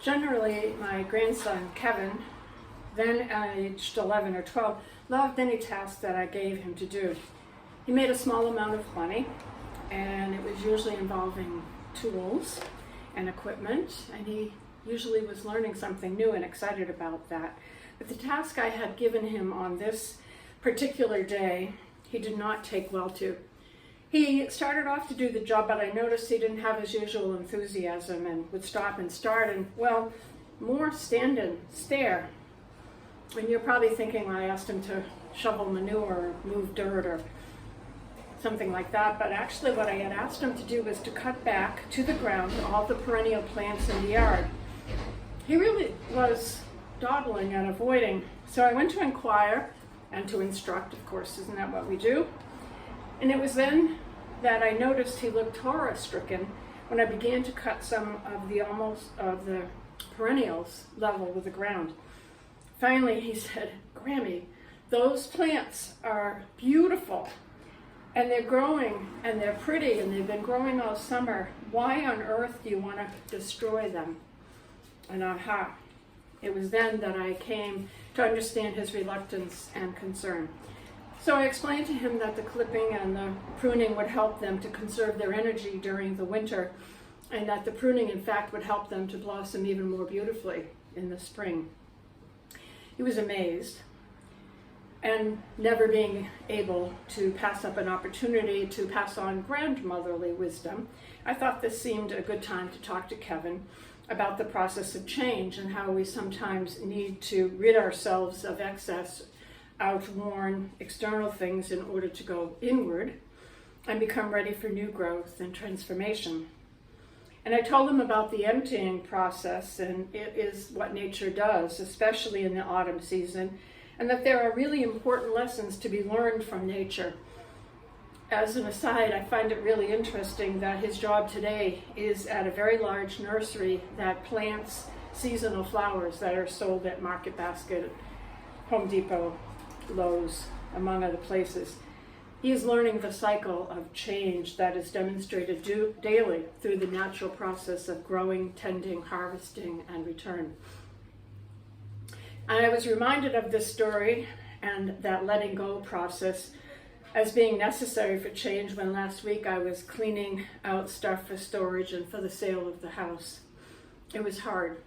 Generally, my grandson, Kevin, then aged 11 or 12, loved any task that I gave him to do. He made a small amount of money, and it was usually involving tools and equipment, and he usually was learning something new and excited about that. But the task I had given him on this particular day, he did not take well to. He started off to do the job, but I noticed he didn't have his usual enthusiasm and would stop and start and, well, more stand and stare. And you're probably thinking, well, I asked him to shovel manure or move dirt or something like that, but actually what I had asked him to do was to cut back to the ground all the perennial plants in the yard. He really was dawdling and avoiding, so I went to inquire and to instruct, of course, isn't that what we do? And it was then that I noticed he looked horror-stricken when I began to cut some of the perennials level with the ground. Finally, he said, "Grammy, those plants are beautiful, and they're growing, and they're pretty, and they've been growing all summer. Why on earth do you want to destroy them?" And aha, it was then that I came to understand his reluctance and concern. So I explained to him that the clipping and the pruning would help them to conserve their energy during the winter, and that the pruning, in fact, would help them to blossom even more beautifully in the spring. He was amazed, and never being able to pass up an opportunity to pass on grandmotherly wisdom, I thought this seemed a good time to talk to Kevin about the process of change and how we sometimes need to rid ourselves of excess, outworn external things in order to go inward and become ready for new growth and transformation. And I told him about the emptying process, and it is what nature does, especially in the autumn season, and that there are really important lessons to be learned from nature. As an aside, I find it really interesting that his job today is at a very large nursery that plants seasonal flowers that are sold at Market Basket, Home Depot, Lowe's, among other places. He is learning the cycle of change that is demonstrated daily through the natural process of growing, tending, harvesting, and return. And I was reminded of this story and that letting go process as being necessary for change when last week I was cleaning out stuff for storage and for the sale of the house. It was hard,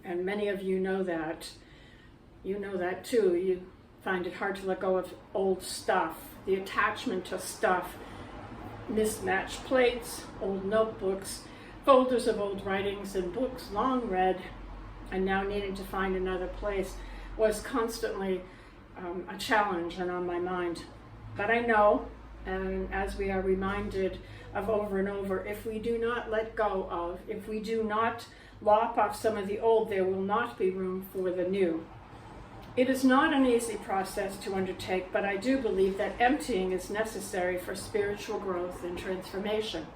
and many of you know that. You know that too. You find it hard to let go of old stuff, the attachment to stuff, mismatched plates, old notebooks, folders of old writings and books long read, and now needing to find another place was constantly a challenge and on my mind. But I know, and as we are reminded of over and over, if we do not let go of, if we do not lop off some of the old, there will not be room for the new. It is not an easy process to undertake, but I do believe that emptying is necessary for spiritual growth and transformation.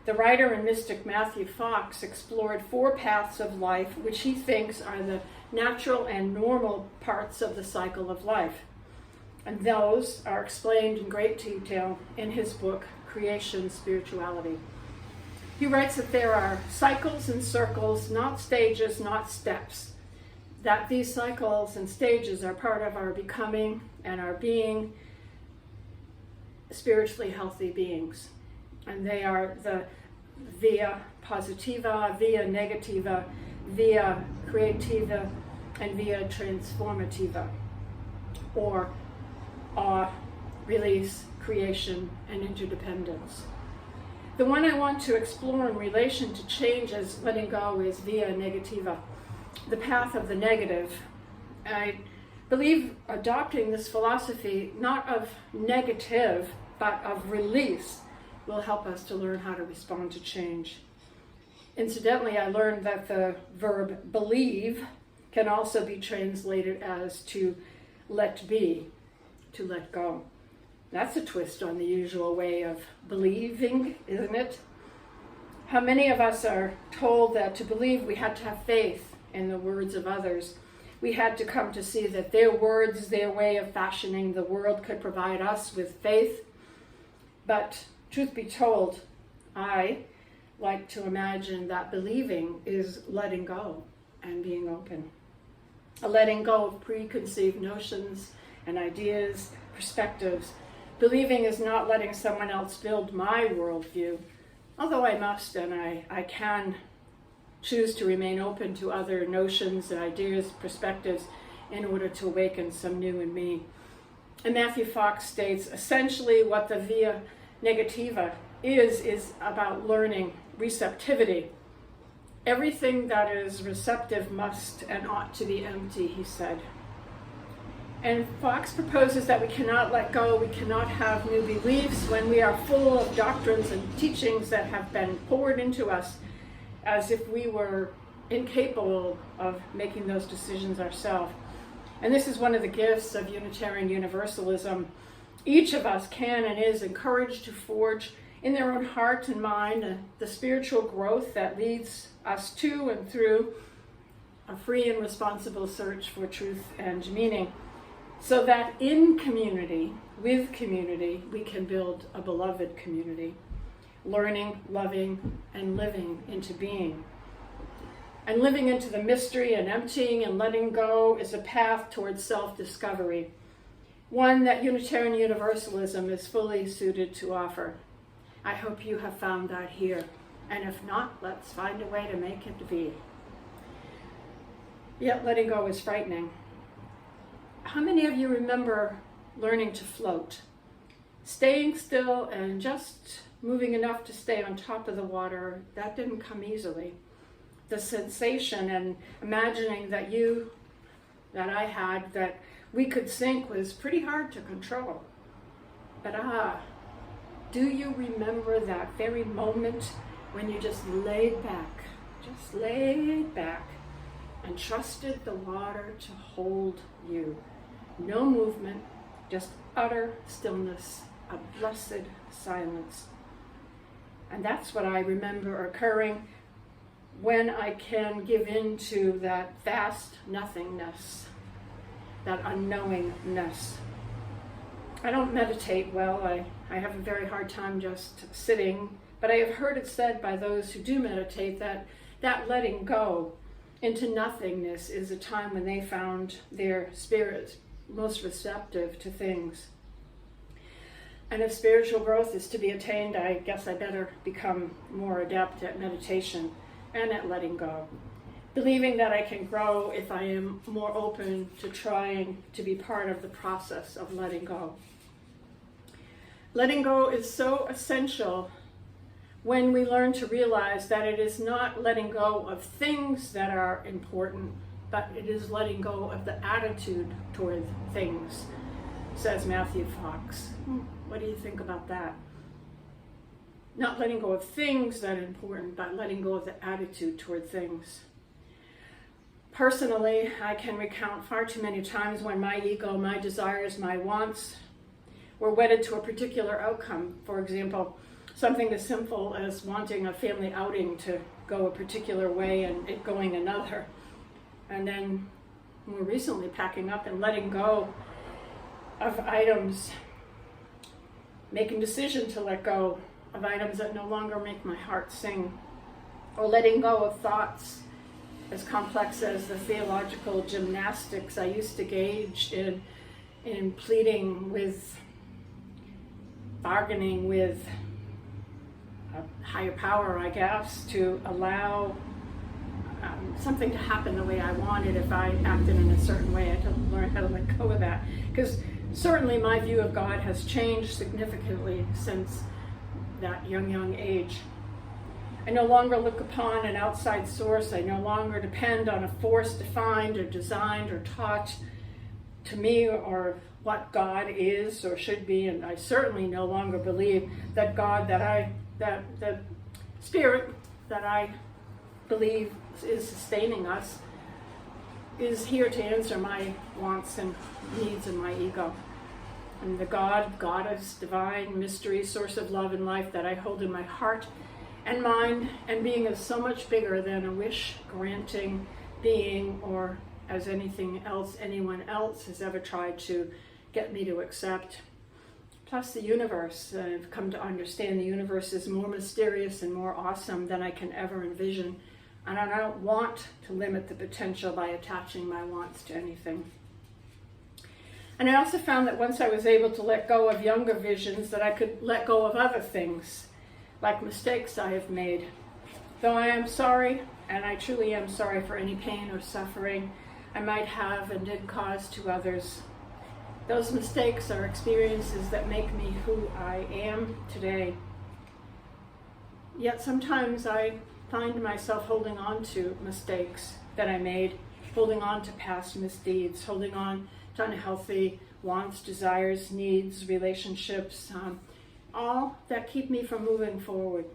The writer and mystic Matthew Fox explored 4 paths of life, which he thinks are the natural and normal parts of the cycle of life. And those are explained in great detail in his book, Creation Spirituality. He writes that there are cycles and circles, not stages, not steps. That these cycles and stages are part of our becoming and our being spiritually healthy beings. And they are the via positiva, via negativa, via creativa, and via transformativa, or awe, release, creation, and interdependence. The one I want to explore in relation to change as letting go is via negativa, the path of the negative. I believe adopting this philosophy, not of negative, but of release, will help us to learn how to respond to change. Incidentally, I learned that the verb believe can also be translated as to let be, to let go. That's a twist on the usual way of believing, isn't it? How many of us are told that to believe we had to have faith in the words of others. We had to come to see that their words, their way of fashioning the world could provide us with faith. But truth be told, I like to imagine that believing is letting go and being open. A letting go of preconceived notions and ideas, perspectives. Believing is not letting someone else build my worldview, although I must and I can choose to remain open to other notions and ideas, perspectives, in order to awaken some new in me. And Matthew Fox states, essentially what the via negativa is about learning receptivity. Everything that is receptive must and ought to be empty, he said. And Fox proposes that we cannot let go, we cannot have new beliefs when we are full of doctrines and teachings that have been poured into us as if we were incapable of making those decisions ourselves. And this is one of the gifts of Unitarian Universalism. Each of us can and is encouraged to forge in their own heart and mind the spiritual growth that leads us to and through a free and responsible search for truth and meaning, so that in community, with community, we can build a beloved community, learning, loving, and living into being. And living into the mystery and emptying and letting go is a path towards self-discovery, one that Unitarian Universalism is fully suited to offer. I hope you have found that here, and if not, let's find a way to make it be. Yet letting go is frightening. How many of you remember learning to float? Staying still and just moving enough to stay on top of the water, that didn't come easily. The sensation and imagining that I had, that we could sink was pretty hard to control. But do you remember that very moment when you just laid back and trusted the water to hold you? No movement, just utter stillness, a blessed silence. And that's what I remember occurring when I can give in to that vast nothingness, that unknowingness. I don't meditate well. I have a very hard time just sitting, but I have heard it said by those who do meditate that letting go into nothingness is a time when they found their spirit most receptive to things. And if spiritual growth is to be attained, I guess I better become more adept at meditation and at letting go, believing that I can grow if I am more open to trying to be part of the process of letting go. Letting go is so essential when we learn to realize that it is not letting go of things that are important, but it is letting go of the attitude toward things, says Matthew Fox. What do you think about that? Not letting go of things that are important, but letting go of the attitude toward things. Personally, I can recount far too many times when my ego, my desires, my wants were wedded to a particular outcome. For example, something as simple as wanting a family outing to go a particular way and it going another. And then more recently packing up and letting go of items, making decision to let go of items that no longer make my heart sing, or letting go of thoughts as complex as the theological gymnastics I used to engage in pleading with, bargaining with a higher power, I guess, to allow something to happen the way I wanted if I acted in a certain way. I had to learn how to let go of that. Because certainly my view of God has changed significantly since that young age. I no longer look upon an outside source. I no longer depend on a force defined or designed or taught to me or what God is or should be. And I certainly no longer believe that God that the spirit that I believe is sustaining us is here to answer my wants and needs and my ego. And the God, goddess, divine, mystery, source of love and life that I hold in my heart and mind and being is so much bigger than a wish-granting being or as anything else anyone else has ever tried to get me to accept. Plus the universe. I've come to understand the universe is more mysterious and more awesome than I can ever envision. And I don't want to limit the potential by attaching my wants to anything. And I also found that once I was able to let go of younger visions, that I could let go of other things, like mistakes I have made. Though I am sorry, and I truly am sorry for any pain or suffering I might have and did cause to others. Those mistakes are experiences that make me who I am today. Yet sometimes I find myself holding on to mistakes that I made, holding on to past misdeeds, holding on to unhealthy wants, desires, needs, relationships, all that keep me from moving forward.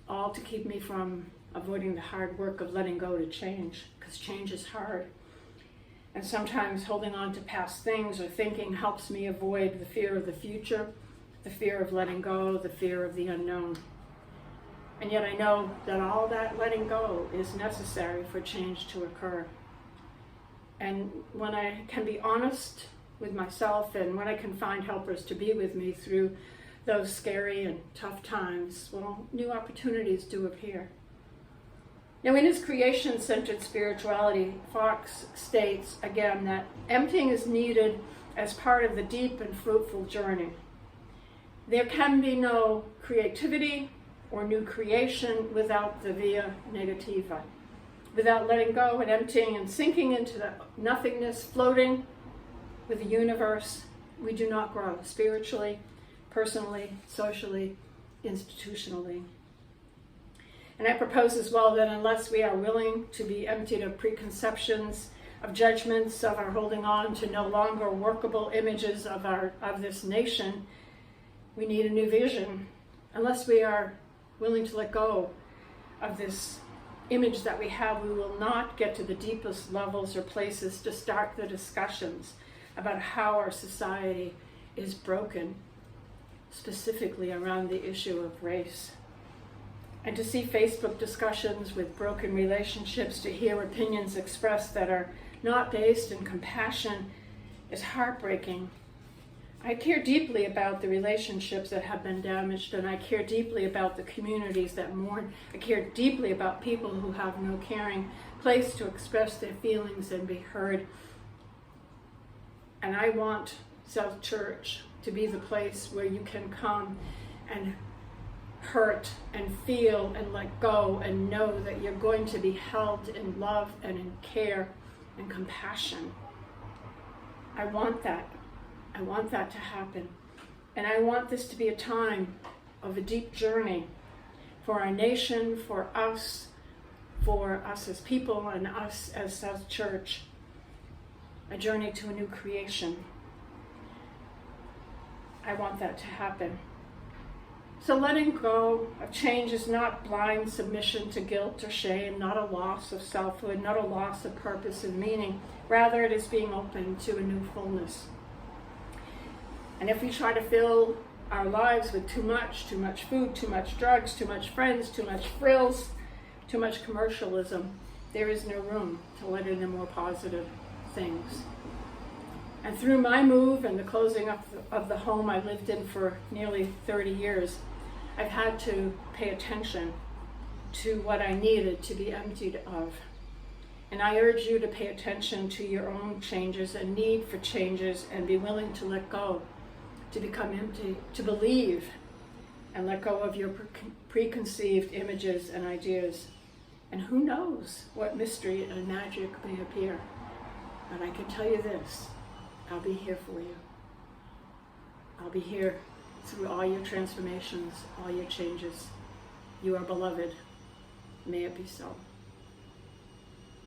All to keep me from avoiding the hard work of letting go to change, because change is hard. And sometimes holding on to past things or thinking helps me avoid the fear of the future, the fear of letting go, the fear of the unknown. And yet I know that all that letting go is necessary for change to occur. And when I can be honest with myself and when I can find helpers to be with me through those scary and tough times, well, new opportunities do appear. Now, in his creation-centered spirituality, Fox states again that emptying is needed as part of the deep and fruitful journey. There can be no creativity or new creation without the via negativa. Without letting go and emptying and sinking into the nothingness, floating with the universe, we do not grow spiritually, personally, socially, institutionally. And I propose as well that unless we are willing to be emptied of preconceptions, of judgments, of our holding on to no longer workable images of this nation, we need a new vision. Unless we are willing to let go of this image that we have, we will not get to the deepest levels or places to start the discussions about how our society is broken, specifically around the issue of race. And to see Facebook discussions with broken relationships, to hear opinions expressed that are not based in compassion is heartbreaking. I care deeply about the relationships that have been damaged, and I care deeply about the communities that mourn. I care deeply about people who have no caring place to express their feelings and be heard. And I want South Church to be the place where you can come and hurt and feel and let go and know that you're going to be held in love and in care and compassion. I want that. I want that to happen. And I want this to be a time of a deep journey for our nation, for us as people, and us as South Church. A journey to a new creation. I want that to happen. So letting go of change is not blind submission to guilt or shame, not a loss of selfhood, not a loss of purpose and meaning. Rather, it is being open to a new fullness. And if we try to fill our lives with too much food, too much drugs, too much friends, too much frills, too much commercialism, there is no room to let in the more positive things. And through my move and the closing of the home I lived in for nearly 30 years, I've had to pay attention to what I needed to be emptied of. And I urge you to pay attention to your own changes and need for changes and be willing to let go, to become empty, to believe and let go of your preconceived images and ideas. And who knows what mystery and magic may appear. But I can tell you this, I'll be here for you. I'll be here through all your transformations, all your changes. You are beloved. May it be so.